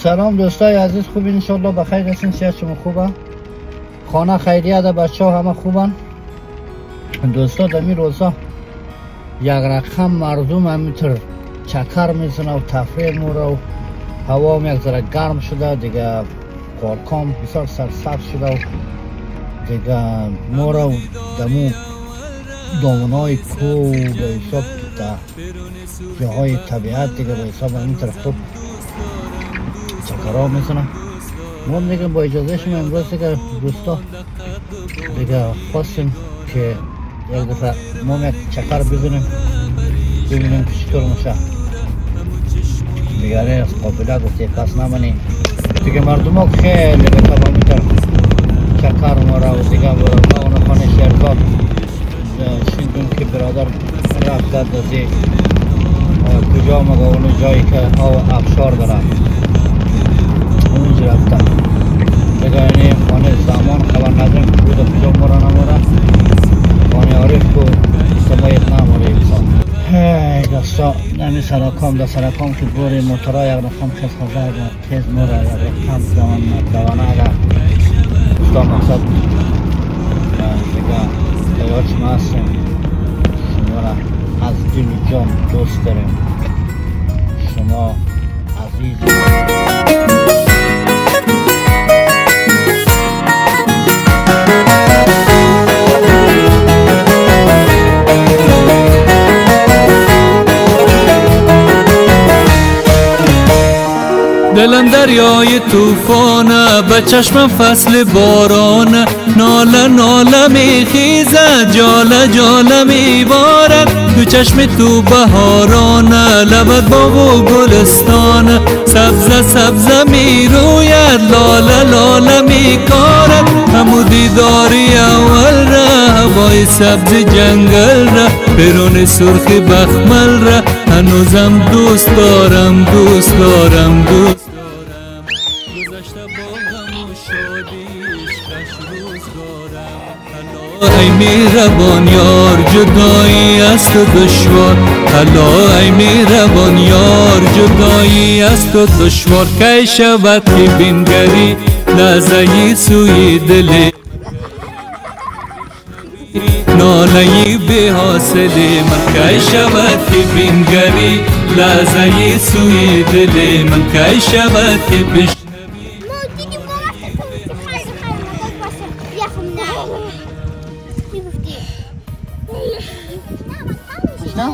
سلام دوستای عزیز، خوب انشالله بخیر هستین، صحت شما خوبه؟ خانه خیریه ده، بچه ها همه خوبن؟ دوستا در این روزا یک رقم مردم همینطور چکر میزنه و تفریح موره و هوا هم یک ذره گرم شده دیگه، پارکام بسیار سرسبز شده و دیگه موره و دمو دامنهای کو به حساب جاهای طبیعت دیگه به حساب همینطور خوب چکرها میزنه. ما دیگه با اجازه شما امروز دیگه دوستا دیگه خواستیم که یک دفعه ما یک چکر بزنیم ببینیم که چطور میشه دیگه. از قابلیت و تیپس نمانی دیگه مردم ها خیلی به طبع میتر چکر ماره و دیگه اون خانه شهرزاد شنیدیم که برادر رفته دازی کجا مگه اون جایی که افشار داره اونجا رفته دیگه. اینه خانه زمان خبر نداریم که بوده کجا مره نموره، خانه عارف کو سمایت نموره انسان. هی دستا نمی سراکام ده سراکام که بوری موتورا یک رقم خیز خزر خیز موره یک رقم دوانه اگر دستا مقصد دیگه دیگه چما هستیم شما را از دل و جان دوست داریم، شما عزیزی. دلم دریای توفانه به چشمم فصل بارانه، ناله ناله میخیزد جاله جاله میبارد، تو چشم تو بهارانه لبت باغ و گلستانه، سبزه سبزه میروید لاله لاله میکارد، همو دیداری اول را هوای سبز جنگل را برون سرخ بخمل را هنوزم دوست دارم دوست دارم دوست ای میربان یار جدایی از تو دشوار، حالا ای میربان یار جدایی از تو دشوار، کی شود که بینگری لحظه‌ای سوی دلی ناله‌ای به حاصل من، کی شود که بینگری لحظه‌ای سوی دل من، کی شود که بشنوی نه؟